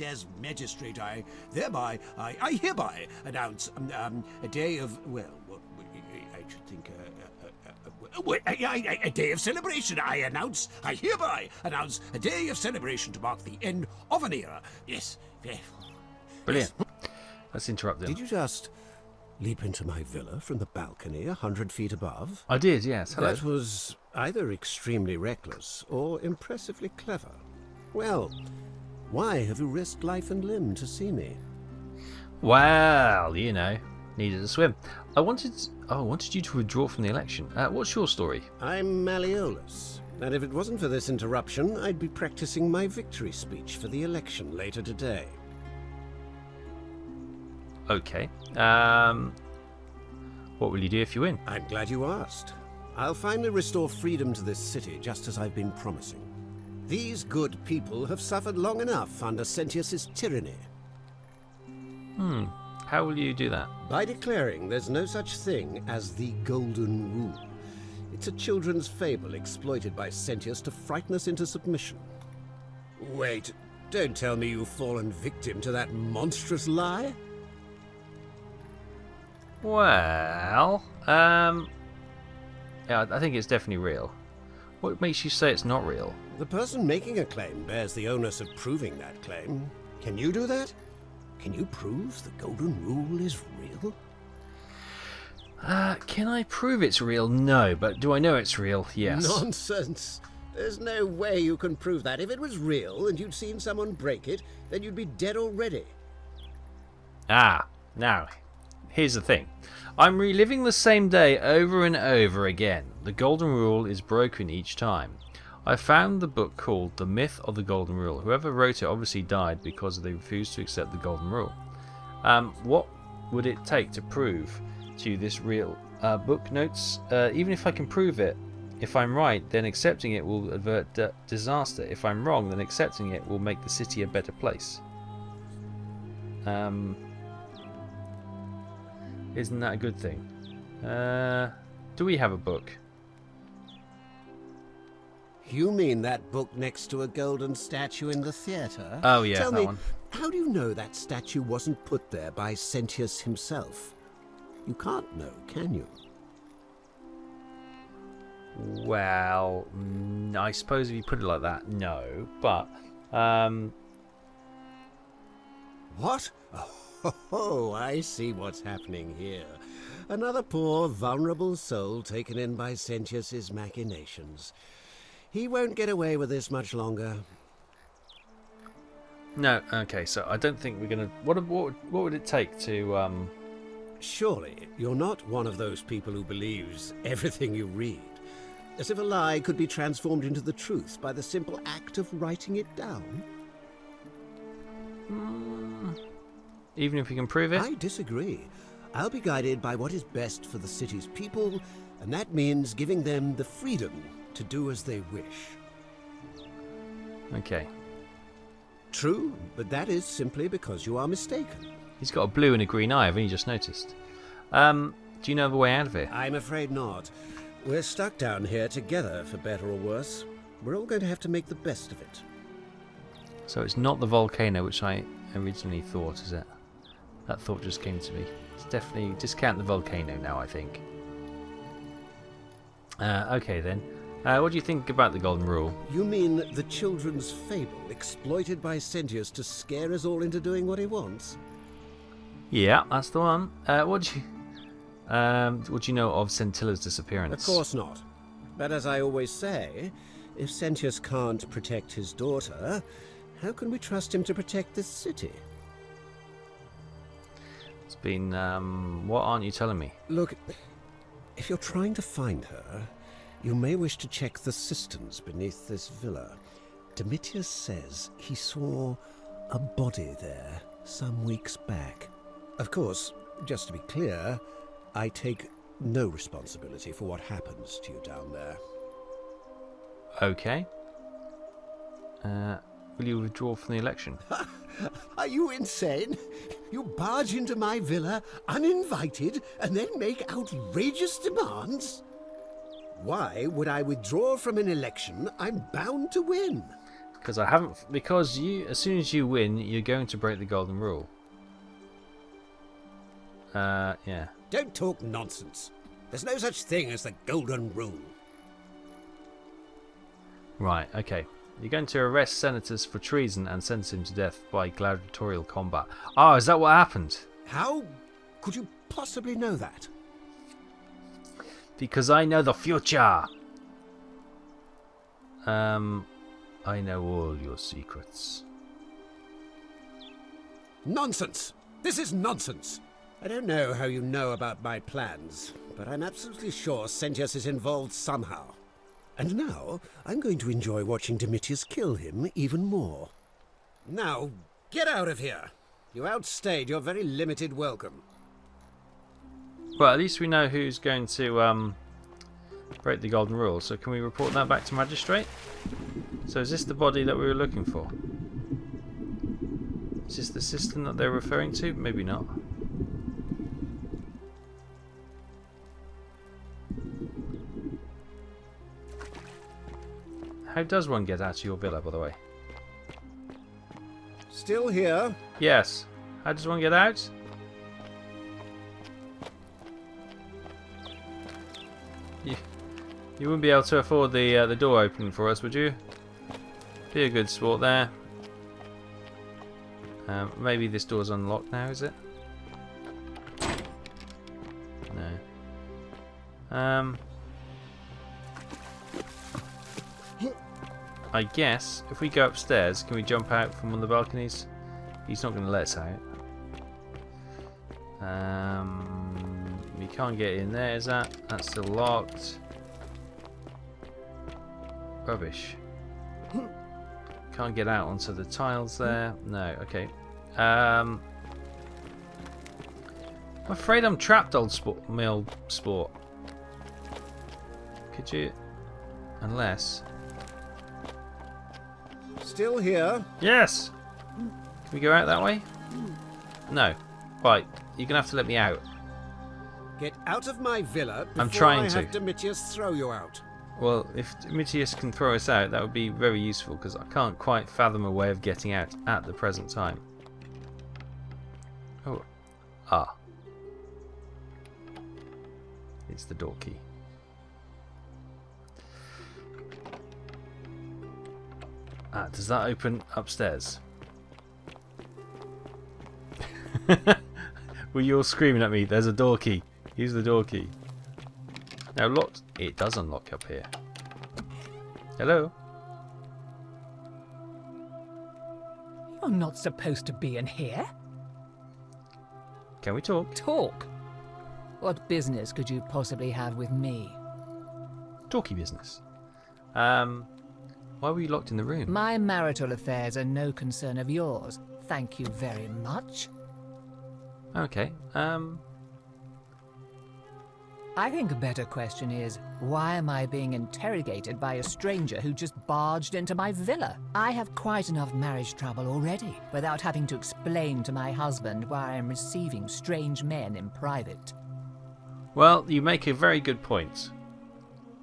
as magistrate, I hereby announce a day of, well, I should think, a day of celebration. I hereby announce a day of celebration to mark the end of an era. Yes. Brilliant. Let's interrupt them. Did you just leap into my villa from the balcony 100 feet above? I did, yes. Hello. That was either extremely reckless or impressively clever. Well, why have you risked life and limb to see me? Well, you know, needed a swim. I wanted you to withdraw from the election. What's your story? I'm Malleolus, and if it wasn't for this interruption, I'd be practicing my victory speech for the election later today. Okay. What will you do if you win? I'm glad you asked. I'll finally restore freedom to this city, just as I've been promising. These good people have suffered long enough under Sentius's tyranny. How will you do that? By declaring there's no such thing as the Golden Rule. It's a children's fable exploited by Sentius to frighten us into submission. Wait, don't tell me you've fallen victim to that monstrous lie? Well, yeah, I think it's definitely real. What makes you say it's not real? The person making a claim bears the onus of proving that claim. Can you do that? Can you prove the Golden Rule is real? Can I prove it's real? No, but do I know it's real? Yes. Nonsense. There's no way you can prove that. If it was real and you'd seen someone break it, then you'd be dead already. Now, here's the thing. I'm reliving the same day over and over again. The Golden Rule is broken each time. I found the book called The Myth of the Golden Rule. Whoever wrote it obviously died because they refused to accept the Golden Rule. What would it take to prove to you this real book notes? Even if I can prove it, if I'm right, then accepting it will avert disaster. If I'm wrong, then accepting it will make the city a better place. Isn't that a good thing? Do we have a book? You mean that book next to a golden statue in the theatre? Oh yeah, Tell that me, one. how do you know that statue wasn't put there by Sentius himself? You can't know, can you? Well, I suppose if you put it like that, no. But, What? Oh, I see what's happening here. Another poor, vulnerable soul taken in by Sentius's machinations. He won't get away with this much longer. no. Okay, so I don't think we're gonna. What would it take to? Surely you're not one of those people who believes everything you read. As if a lie could be transformed into the truth by the simple act of writing it down. Even if you can prove it? I disagree. I'll be guided by what is best for the city's people, and that means giving them the freedom to do as they wish. Okay. True, but that is simply because you are mistaken. He's got a blue and a green eye, I've only just noticed. Do you know the way out of here? I'm afraid not. We're stuck down here together, for better or worse. We're all going to have to make the best of it. So it's not the volcano which I originally thought, is it? That thought just came to me. It's definitely discount the volcano now, I think. Okay then. What do you think about the Golden Rule? You mean the children's fable exploited by Sentius to scare us all into doing what he wants? Yeah, that's the one. What do you know of Sentilla's disappearance? Of course not. But as I always say, if Sentius can't protect his daughter, how can we trust him to protect this city? It's been, what aren't you telling me? Look, If you're trying to find her, you may wish to check the cisterns beneath this villa. Domitius says he saw a body there some weeks back. Of course, just to be clear, I take no responsibility for what happens to you down there. Okay. Will you withdraw from the election? Are you insane? You barge into my villa uninvited and then make outrageous demands? Why would I withdraw from an election I'm bound to win? Because I haven't. Because as soon as you win, you're going to break the golden rule. Yeah. Don't talk nonsense. There's no such thing as the golden rule. Right. Okay. You're going to arrest senators for treason and sentence him to death by gladiatorial combat. Oh, is that what happened? How could you possibly know that? Because I know the future. I know all your secrets. Nonsense! This is nonsense! I don't know how you know about my plans, but I'm absolutely sure Sentius is involved somehow. And now, I'm going to enjoy watching Domitius kill him even more. Now, get out of here! You outstayed your very limited welcome. Well, at least we know who's going to break the golden rule. So can we report that back to magistrate? So is this the body that we were looking for? Is this the cistern that they're referring to? Maybe not. How does one get out of your villa, by the way? Still here? Yes. How does one get out? You wouldn't be able to afford the door opening for us, would you? Be a good sport there. Maybe this door's unlocked now, is it? No. I guess if we go upstairs, can we jump out from one of the balconies? He's not going to let us out. We can't get in there, is that? That's still locked. Rubbish. Can't get out onto the tiles there. No, okay. I'm afraid I'm trapped, my old sport. Could you? Unless. Still here? Yes! Can we go out that way? No. Right, you're going to have to let me out. Get out of my villa before I'm trying I to. have Domitius throw you out. Well, if Domitius can throw us out, that would be very useful, because I can't quite fathom a way of getting out at the present time. Oh. Ah. It's the door key. Ah, does that open upstairs? Were you all screaming at me? There's a door key. Use the door key. Now locked. It does unlock up here. Hello? You're not supposed to be in here. Can we talk? Talk? What business could you possibly have with me? Talky business. Why were you locked in the room? My marital affairs are no concern of yours. Thank you very much. Okay. I think a better question is, why am I being interrogated by a stranger who just barged into my villa? I have quite enough marriage trouble already, without having to explain to my husband why I am receiving strange men in private. Well, you make a very good point.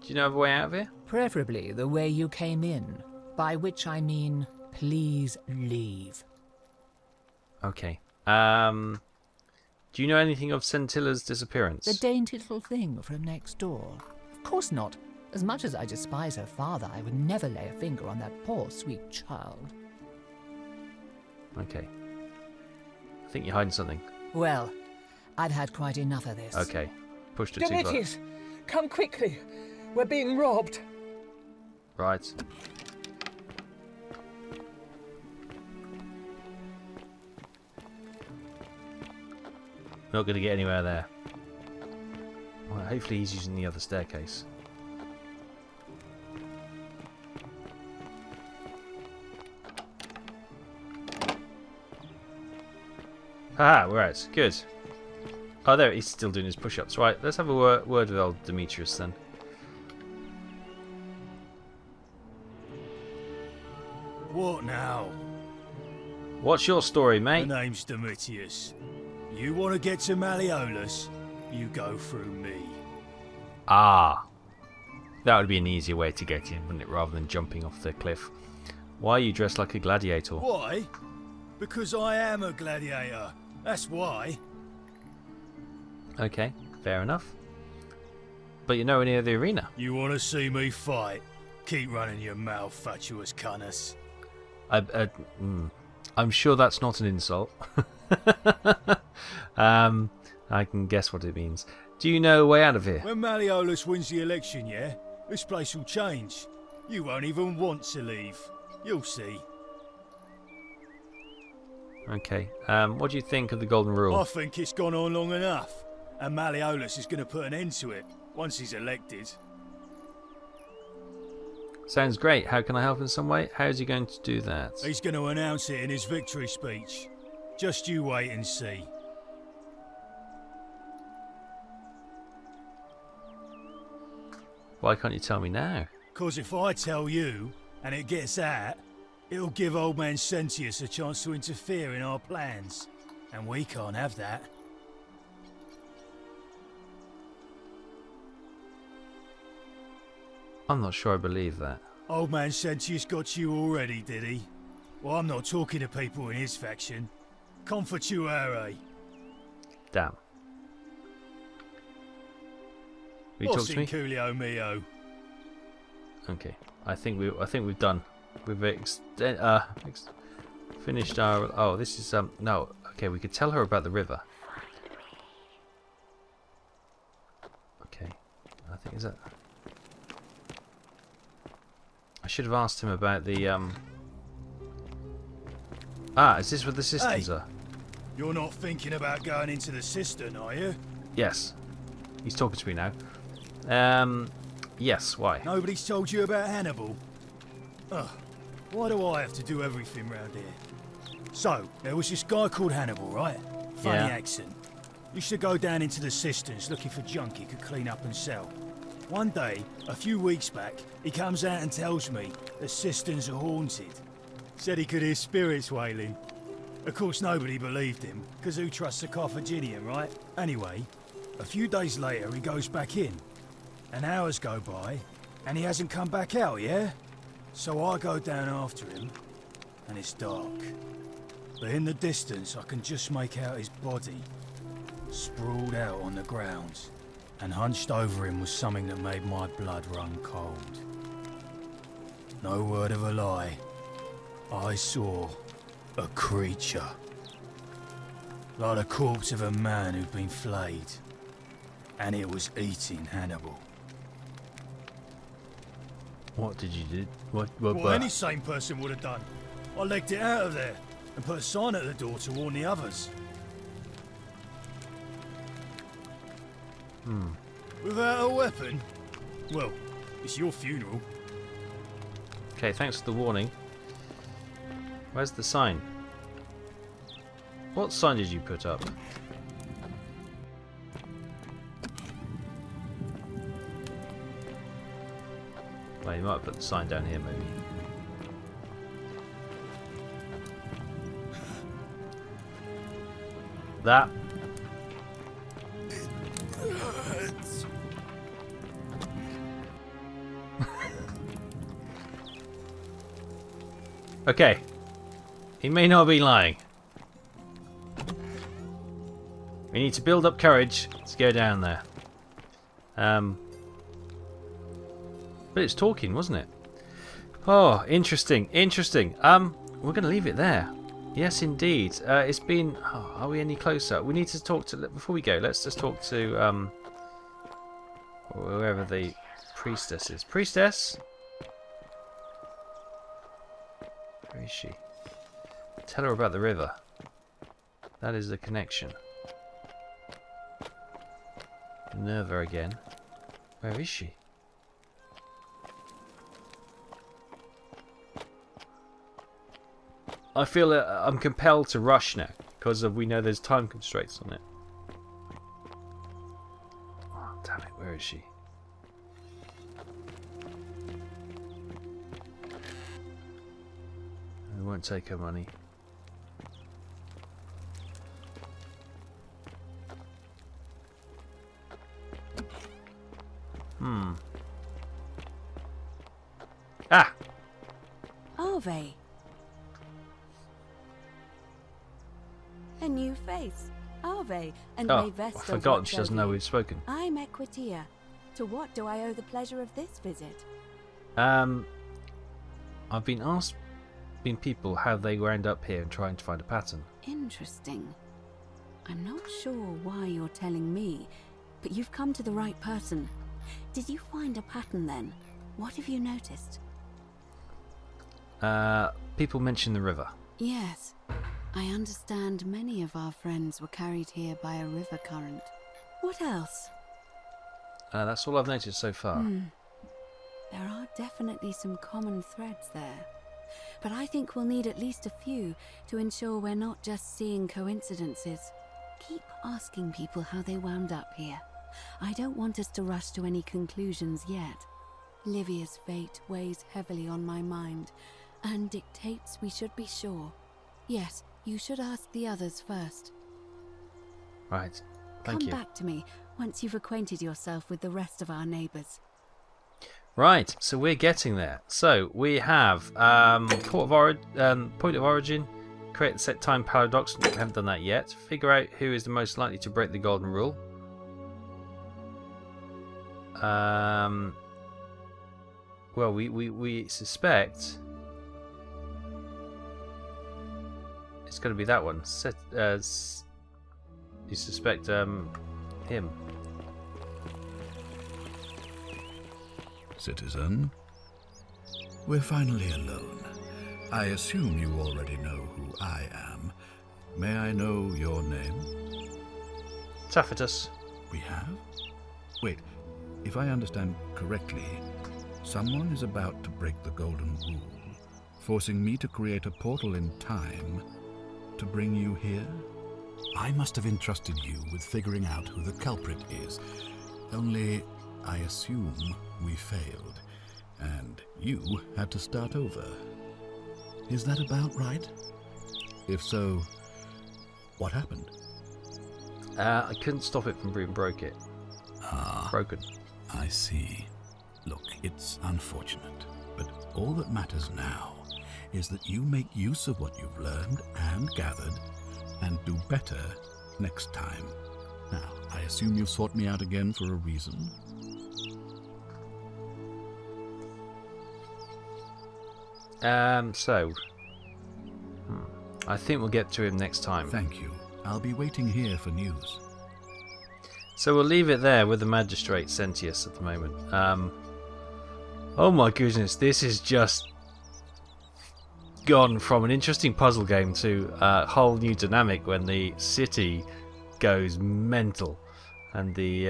Do you know of a way out of here? Preferably the way you came in, by which I mean, please leave. Okay. Do you know anything of Centilla's disappearance? The dainty little thing from next door. Of course not. As much as I despise her father, I would never lay a finger on that poor, sweet child. Okay. I think you're hiding something. Well, I've had quite enough of this. Okay. Pushed it too far. Domitius, come quickly. We're being robbed. Right. Not going to get anywhere there. Well, hopefully he's using the other staircase. Ah, we're out. Good. Oh, there, he's still doing his push-ups. Right, let's have a word with old Demetrius then. What now? What's your story, mate? My name's Demetrius. You want to get to Malleolus, you go through me. Ah. That would be an easier way to get in, wouldn't it, rather than jumping off the cliff. Why are you dressed like a gladiator? Why? Because I am a gladiator. That's why. Okay, fair enough. But you're nowhere near the arena. You want to see me fight? Keep running your mouth, fatuous cunners. I'm sure that's not an insult. I can guess what it means. Do you know a way out of here? When Malleolus wins the election, yeah? This place will change. You won't even want to leave. You'll see. Okay. What do you think of the Golden Rule? I think it's gone on long enough. And Malleolus is going to put an end to it once he's elected. Sounds great. How can I help in some way? How is he going to do that? He's going to announce it in his victory speech. Just you wait and see. Why can't you tell me now? 'Cause if I tell you, and it gets out, it'll give old man Sentius a chance to interfere in our plans. And we can't have that. I'm not sure I believe that. Old man Sentius got you already, did he? Well, I'm not talking to people in his faction. Confatuare. Damn. Will you talk What's to me? in Coolio Mio? Okay. I think we've done. We've finished our. Oh, this is no. Okay, we could tell her about the river. Okay. I think is that. I should have asked him about the Ah, is this what the cisterns are? You're not thinking about going into the cistern, are you? Yes. He's talking to me now. Yes, why? Nobody's told you about Hannibal? Ugh, why do I have to do everything round here? So, there was this guy called Hannibal, right? Funny Yeah. accent. Used to go down into the cisterns looking for junk he could clean up and sell. One day, a few weeks back, he comes out and tells me the cisterns are haunted. Said he could hear spirits wailing. Of course, nobody believed him, because who trusts a Carthaginian, right? Anyway, a few days later, he goes back in. And hours go by, and he hasn't come back out, yeah? So I go down after him, and it's dark. But in the distance, I can just make out his body, sprawled out on the ground. And hunched over him was something that made my blood run cold. No word of a lie. I saw a creature. Like the corpse of a man who'd been flayed. And it was eating Hannibal. What did you do? What Any sane person would have done. I legged it out of there and put a sign at the door to warn the others. Without a weapon? Well, it's your funeral. Okay, thanks for the warning. Where's the sign? What sign did you put up? Well, you might put the sign down here, maybe. That. Okay. He may not be lying. We need to build up courage to go down there. But it's talking, wasn't it? Oh, interesting, interesting. We're going to leave it there. Yes, indeed. It's been... Oh, are we any closer? We need to talk to... Before we go, let's just talk to... whoever the priestess is. Priestess? Where is she? Tell her about the river. That is the connection. Minerva again. Where is she? I feel I'm compelled to rush now because we know there's time constraints on it. Oh, damn it, where is she? I won't take her money. Ah! Ave. A new face. Ave. And Oh, may I've Vesta forgotten she watch doesn't over know you. we've spoken. I'm Equitia. To what do I owe the pleasure of this visit? I've been asking people how they wound up here and trying to find a pattern. Interesting. I'm not sure why you're telling me, but you've come to the right person. Did you find a pattern then? What have you noticed? People mention the river. Yes. I understand many of our friends were carried here by a river current. What else? That's all I've noticed so far. There are definitely some common threads there. But I think we'll need at least a few to ensure we're not just seeing coincidences. Keep asking people how they wound up here. I don't want us to rush to any conclusions yet. Livia's fate weighs heavily on my mind and dictates we should be sure. Yes, you should ask the others first. Right. Thank you. Come back to me once you've acquainted yourself with the rest of our neighbours. Right, so we're getting there. So we have point of origin, create the set time paradox. We haven't done that yet. Figure out who is the most likely to break the golden rule. Well, we suspect it's going to be that one. You suspect him. Citizen, we're finally alone. I assume you already know who I am. May I know your name? Tacitus. We have? Wait, if I understand correctly, someone is about to break the golden rule, forcing me to create a portal in time to bring you here? I must have entrusted you with figuring out who the culprit is. Only, I assume we failed, and you had to start over. Is that about right? If so, what happened? I couldn't stop it from being broken. I see. Look, it's unfortunate, but all that matters now is that you make use of what you've learned and gathered and do better next time. Now, I assume you've sought me out again for a reason. I think we'll get to him next time. Thank you. I'll be waiting here for news. So we'll leave it there with the magistrate Sentius at the moment. Oh my goodness, this is just gone from an interesting puzzle game to a whole new dynamic when the city goes mental and the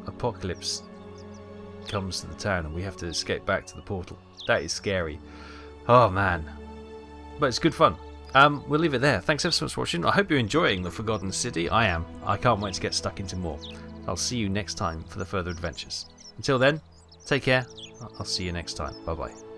apocalypse comes to the town and we have to escape back to the portal. That is scary. Oh man. But it's good fun. We'll leave it there. Thanks ever so much for watching. I hope you're enjoying The Forgotten City. I am. I can't wait to get stuck into more. I'll see you next time for the further adventures. Until then, take care. I'll see you next time. Bye bye.